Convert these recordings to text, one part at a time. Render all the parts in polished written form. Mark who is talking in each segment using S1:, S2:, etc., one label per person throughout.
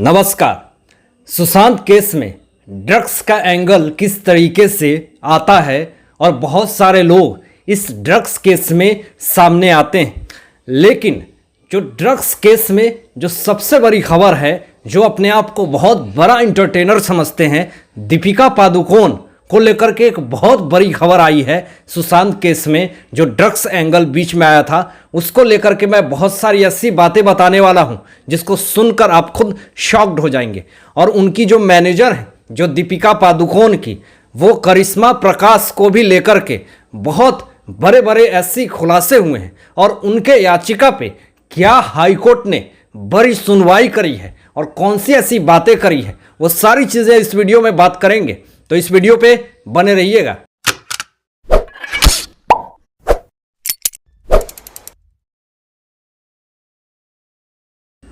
S1: नमस्कार। सुशांत केस में ड्रग्स का एंगल किस तरीके से आता है और बहुत सारे लोग इस ड्रग्स केस में सामने आते हैं, लेकिन जो ड्रग्स केस में जो सबसे बड़ी खबर है, जो अपने आप को बहुत बड़ा एंटरटेनर समझते हैं, दीपिका पादुकोण को लेकर के एक बहुत बड़ी खबर आई है। सुशांत केस में जो ड्रग्स एंगल बीच में आया था, उसको लेकर के मैं बहुत सारी ऐसी बातें बताने वाला हूं जिसको सुनकर आप खुद शॉक्ड हो जाएंगे। और उनकी जो मैनेजर है, जो दीपिका पादुकोण की, वो करिश्मा प्रकाश को भी लेकर के बहुत बड़े बड़े ऐसे खुलासे हुए हैं और उनके याचिका पे क्या हाईकोर्ट ने बड़ी सुनवाई करी है और कौन सी ऐसी बातें करी है, वो सारी चीज़ें इस वीडियो में बात करेंगे। तो इस वीडियो पे बने रहिएगा।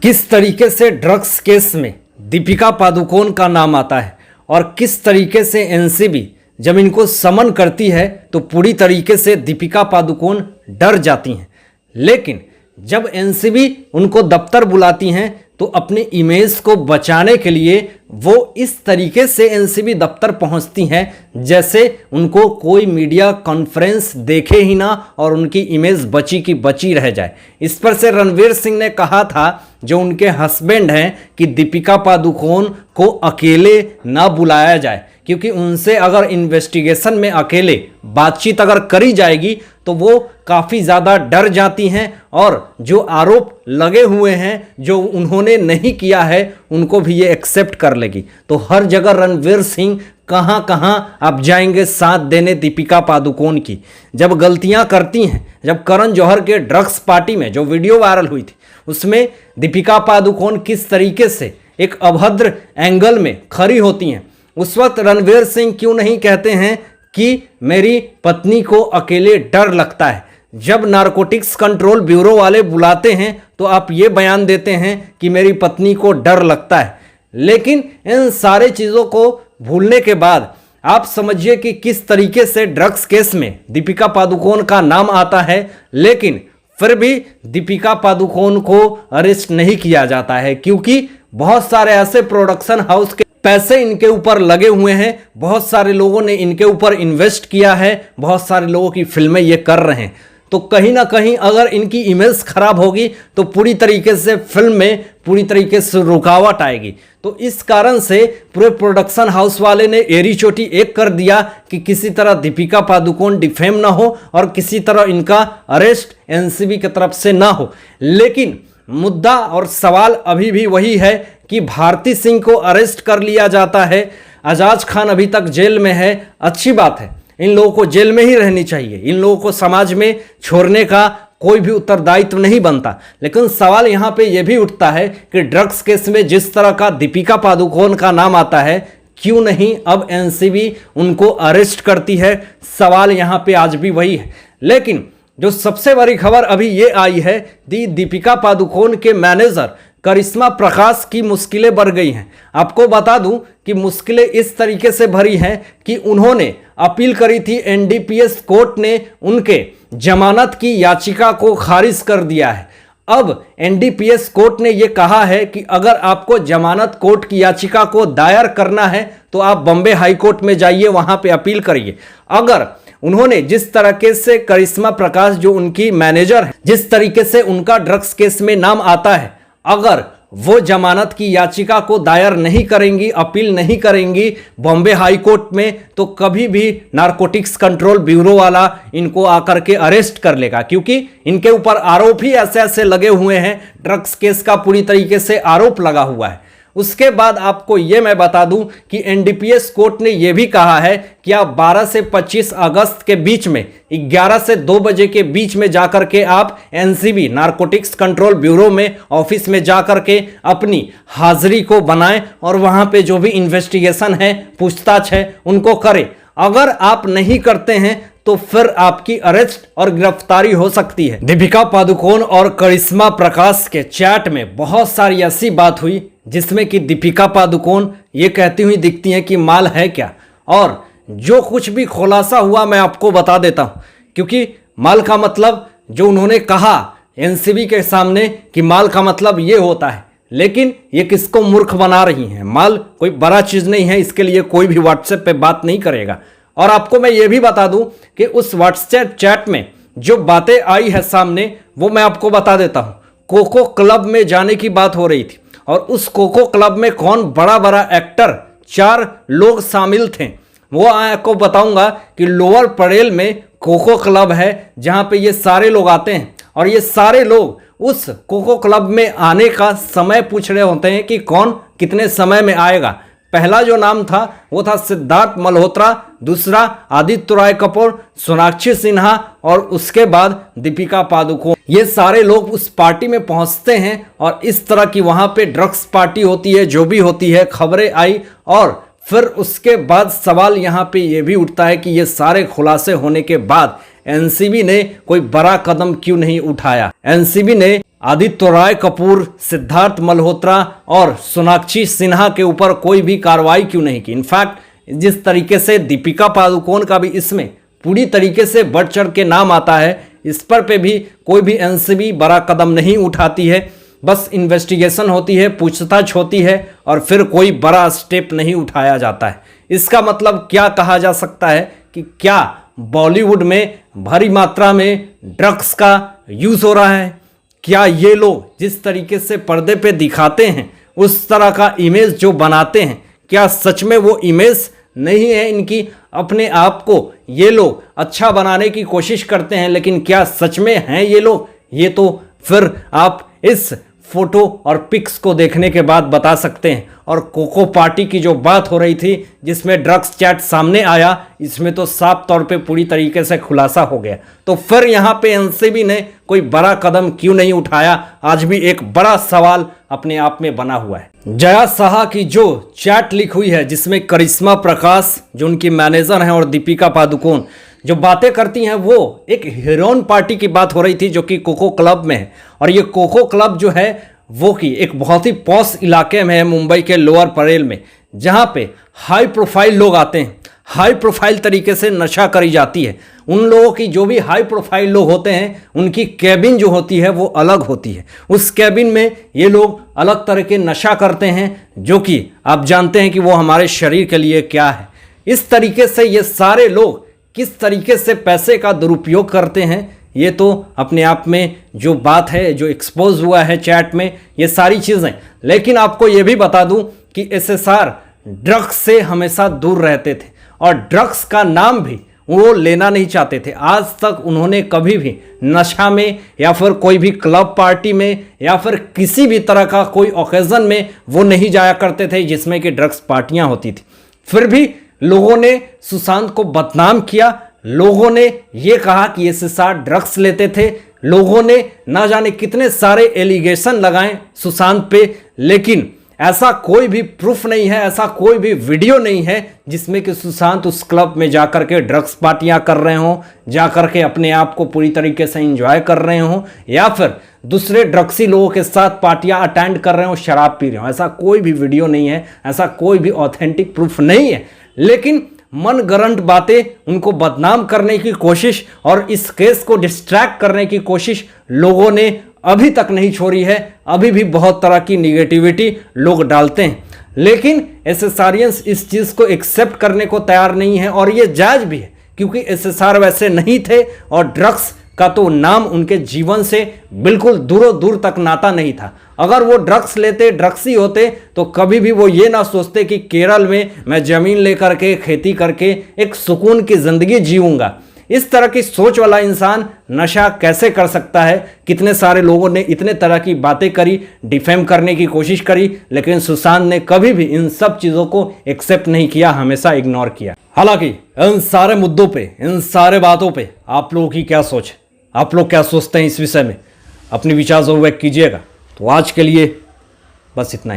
S1: किस तरीके से ड्रग्स केस में दीपिका पादुकोण का नाम आता है और किस तरीके से एनसीबी जब इनको समन करती है तो पूरी तरीके से दीपिका पादुकोण डर जाती हैं, लेकिन जब एनसीबी उनको दफ्तर बुलाती हैं तो अपनी इमेज को बचाने के लिए वो इस तरीके से एनसीबी दफ्तर पहुंचती हैं जैसे उनको कोई मीडिया कॉन्फ्रेंस देखे ही ना और उनकी इमेज बची की बची रह जाए। इस पर से रणवीर सिंह ने कहा था, जो उनके हस्बैंड हैं, कि दीपिका पादुकोण को अकेले ना बुलाया जाए, क्योंकि उनसे अगर इन्वेस्टिगेशन में अकेले बातचीत अगर करी जाएगी तो वो काफ़ी ज़्यादा डर जाती हैं और जो आरोप लगे हुए हैं, जो उन्होंने नहीं किया है, उनको भी ये एक्सेप्ट कर लेगी। तो हर जगह रणवीर सिंह कहाँ कहाँ आप जाएंगे साथ देने दीपिका पादुकोण की। जब गलतियाँ करती हैं, जब करण जौहर के ड्रग्स पार्टी में जो वीडियो वायरल हुई थी, उसमें दीपिका पादुकोण किस तरीके से एक अभद्र एंगल में खड़ी होती हैं, उस वक्त रणवीर सिंह क्यों नहीं कहते हैं कि मेरी पत्नी को अकेले डर लगता है। जब नारकोटिक्स कंट्रोल ब्यूरो वाले बुलाते हैं तो आप ये बयान देते हैं कि मेरी पत्नी को डर लगता है। लेकिन इन सारे चीज़ों को भूलने के बाद आप समझिए कि किस तरीके से ड्रग्स केस में दीपिका पादुकोण का नाम आता है, लेकिन फिर भी दीपिका पादुकोण को अरेस्ट नहीं किया जाता है, क्योंकि बहुत सारे ऐसे प्रोडक्शन हाउस के पैसे इनके ऊपर लगे हुए हैं, बहुत सारे लोगों ने इनके ऊपर इन्वेस्ट किया है, बहुत सारे लोगों की फिल्में ये कर रहे हैं। तो कहीं ना कहीं अगर इनकी इमेज खराब होगी तो पूरी तरीके से फिल्म में पूरी तरीके से रुकावट आएगी। तो इस कारण से पूरे प्रोडक्शन हाउस वाले ने एड़ी चोटी एक कर दिया कि किसी तरह दीपिका पादुकोण डिफेम ना हो और किसी तरह इनका अरेस्ट एनसीबी की तरफ से ना हो। लेकिन मुद्दा और सवाल अभी भी वही है कि भारती सिंह को अरेस्ट कर लिया जाता है, एजाज खान अभी तक जेल में है। अच्छी बात है, इन लोगों को जेल में ही रहनी चाहिए, इन लोगों को समाज में छोड़ने का कोई भी उत्तरदायित्व नहीं बनता। लेकिन सवाल यहाँ पे ये भी उठता है कि ड्रग्स केस में जिस तरह का दीपिका पादुकोण का नाम आता है, क्यों नहीं अब एनसीबी उनको अरेस्ट करती है। सवाल यहाँ पे आज भी वही है। लेकिन जो सबसे बड़ी खबर अभी ये आई है, दीपिका पादुकोण के मैनेजर करिश्मा प्रकाश की मुश्किलें बढ़ गई हैं। आपको बता दूं कि मुश्किलें इस तरीके से भरी हैं कि उन्होंने अपील करी थी, एनडीपीएस कोर्ट ने उनके जमानत की याचिका को खारिज कर दिया है। अब एनडीपीएस कोर्ट ने यह कहा है कि अगर आपको जमानत कोर्ट की याचिका को दायर करना है तो आप बॉम्बे हाई कोर्ट में जाइए, वहां पे अपील करिए। अगर उन्होंने जिस तरीके से करिश्मा प्रकाश, जो उनकी मैनेजर है, जिस तरीके से उनका ड्रग्स केस में नाम आता है, अगर वो जमानत की याचिका को दायर नहीं करेंगी, अपील नहीं करेंगी बॉम्बे हाई कोर्ट में, तो कभी भी नारकोटिक्स कंट्रोल ब्यूरो वाला इनको आकर के अरेस्ट कर लेगा, क्योंकि इनके ऊपर आरोप ही ऐसे ऐसे लगे हुए हैं। ड्रग्स केस का पूरी तरीके से आरोप लगा हुआ है। उसके बाद आपको ये मैं बता दूं कि एनडीपीएस कोर्ट ने यह भी कहा है कि आप 12 से 25 अगस्त के बीच में 11 से 2 बजे के बीच में जाकर के आप एनसीबी नारकोटिक्स कंट्रोल ब्यूरो में ऑफिस में जाकर के अपनी हाजिरी को बनाएं और वहां पे जो भी इन्वेस्टिगेशन है, पूछताछ है, उनको करें। अगर आप नहीं करते हैं तो फिर आपकी अरेस्ट और गिरफ्तारी हो सकती है। दीपिका पादुकोण और करिश्मा प्रकाश के चैट में बहुत सारी ऐसी बात हुई जिसमें कि दीपिका पादुकोण ये कहती हुई दिखती हैं कि माल है क्या, और जो कुछ भी खुलासा हुआ मैं आपको बता देता हूं, क्योंकि माल का मतलब जो उन्होंने कहा एनसीबी के सामने कि माल का मतलब ये होता है, लेकिन ये किसको मूर्ख बना रही हैं। माल कोई बड़ा चीज़ नहीं है, इसके लिए कोई भी व्हाट्सएप पे बात नहीं करेगा। और आपको मैं ये भी बता दूं कि उस व्हाट्सएप चैट में जो बातें आई है सामने, वो मैं आपको बता देता हूं। कोको क्लब में जाने की बात हो रही थी और उस कोको क्लब में कौन बड़ा बड़ा एक्टर 4 लोग शामिल थे, वो आपको बताऊंगा कि लोअर परेल में कोको क्लब है जहां पे ये सारे लोग आते हैं और ये सारे लोग उस कोको क्लब में आने का समय पूछ रहे होते हैं कि कौन कितने समय में आएगा। पहला जो नाम था वो था सिद्धार्थ मल्होत्रा, दूसरा आदित्य रॉय कपूर, सोनाक्षी सिन्हा और उसके बाद दीपिका पादुकोण। ये सारे लोग उस पार्टी में पहुंचते हैं और इस तरह की वहां पे ड्रग्स पार्टी होती है, जो भी होती है, खबरें आई। और फिर उसके बाद सवाल यहाँ पे ये भी उठता है कि ये सारे खुलासे होने के बाद एनसीबी ने कोई बड़ा कदम क्यों नहीं उठाया। एनसीबी ने आदित्य रॉय कपूर, सिद्धार्थ मल्होत्रा और सोनाक्षी सिन्हा के ऊपर कोई भी कार्रवाई क्यों नहीं की। इनफैक्ट जिस तरीके से दीपिका पादुकोण का भी इसमें पूरी तरीके से बढ़ चढ़ के नाम आता है, इस पर पे भी कोई भी एनसीबी बड़ा कदम नहीं उठाती है। बस इन्वेस्टिगेशन होती है, पूछताछ होती है और फिर कोई बड़ा स्टेप नहीं उठाया जाता है। इसका मतलब क्या कहा जा सकता है कि क्या बॉलीवुड में भारी मात्रा में ड्रग्स का यूज हो रहा है? क्या ये लोग जिस तरीके से पर्दे पे दिखाते हैं, उस तरह का इमेज जो बनाते हैं, क्या सच में वो इमेज नहीं है इनकी? अपने आप को ये लोग अच्छा बनाने की कोशिश करते हैं, लेकिन क्या सच में हैं ये लोग? ये तो फिर आप इस फोटो और पिक्स को देखने के बाद बता सकते हैं। और कोको पार्टी की जो बात हो रही थी जिसमें ड्रग्स चैट सामने आया, इसमें तो साफ तौर पे पूरी तरीके से खुलासा हो गया। तो फिर यहाँ पे एनसीबी ने कोई बड़ा कदम क्यों नहीं उठाया, आज भी एक बड़ा सवाल अपने आप में बना हुआ है। जया साहा की जो चैट लीक हुई है जिसमें करिश्मा प्रकाश जो उनकी मैनेजर हैं और दीपिका पादुकोण जो बातें करती हैं, वो एक हीरोइन पार्टी की बात हो रही थी जो कि कोको क्लब में है। और ये कोको क्लब जो है वो कि एक बहुत ही पॉश इलाके में है, मुंबई के लोअर परेल में, जहां पे हाई प्रोफाइल लोग आते हैं। हाई प्रोफाइल तरीके से नशा करी जाती है। उन लोगों की जो भी हाई प्रोफाइल लोग होते हैं, उनकी कैबिन जो होती है वो अलग होती है। उस कैबिन में ये लोग अलग तरह के नशा करते हैं, जो कि आप जानते हैं कि वो हमारे शरीर के लिए क्या है। इस तरीके से ये सारे लोग किस तरीके से पैसे का दुरुपयोग करते हैं, ये तो अपने आप में जो बात है, जो एक्सपोज हुआ है चैट में, ये सारी चीज़ें। लेकिन आपको ये भी बता दूं कि एसएसआर ड्रग्स से हमेशा दूर रहते थे और ड्रग्स का नाम भी वो लेना नहीं चाहते थे। आज तक उन्होंने कभी भी नशा में या फिर कोई भी क्लब पार्टी में या फिर किसी भी तरह का कोई ओकेजन में वो नहीं जाया करते थे जिसमें कि ड्रग्स पार्टियां होती थी। फिर भी लोगों ने सुशांत को बदनाम किया, लोगों ने ये कहा कि एसएसआर ड्रग्स लेते थे, लोगों ने ना जाने कितने सारे एलिगेशन लगाए सुशांत पे, लेकिन ऐसा कोई भी प्रूफ नहीं है, ऐसा कोई भी वीडियो नहीं है जिसमें कि सुशांत उस क्लब में जाकर के ड्रग्स पार्टियां कर रहे हों, जाकर के अपने आप को पूरी तरीके से एंजॉय कर रहे हों या फिर दूसरे ड्रग्सी लोगों के साथ पार्टियां अटेंड कर रहे हों, शराब पी रहे हों। ऐसा कोई भी वीडियो नहीं है, ऐसा कोई भी ऑथेंटिक प्रूफ नहीं है। लेकिन मनगढ़ंत बातें, उनको बदनाम करने की कोशिश और इस केस को डिस्ट्रैक्ट करने की कोशिश लोगों ने अभी तक नहीं छोड़ी है। अभी भी बहुत तरह की निगेटिविटी लोग डालते हैं, लेकिन एसएसआरियंस इस चीज़ को एक्सेप्ट करने को तैयार नहीं है। और ये जायज़ भी है क्योंकि एसएसआर वैसे नहीं थे और ड्रग्स का तो नाम उनके जीवन से बिल्कुल दूरों दूर तक नाता नहीं था। अगर वो ड्रग्स लेते, ड्रग्सी होते, तो कभी भी वो ये ना सोचते कि केरल में मैं ज़मीन लेकर के खेती करके एक सुकून की ज़िंदगी जीऊँगा। इस तरह की सोच वाला इंसान नशा कैसे कर सकता है? कितने सारे लोगों ने इतने तरह की बातें करी, डिफेम करने की कोशिश करी, लेकिन सुशांत ने कभी भी इन सब चीज़ों को एक्सेप्ट नहीं किया, हमेशा इग्नोर किया। हालांकि इन सारे मुद्दों पे, इन सारे बातों पे आप लोगों की क्या सोच है? आप लोग क्या सोचते हैं इस विषय में? अपने विचार ज़रूर व्यक्त कीजिएगा। तो आज के लिए बस इतना ही।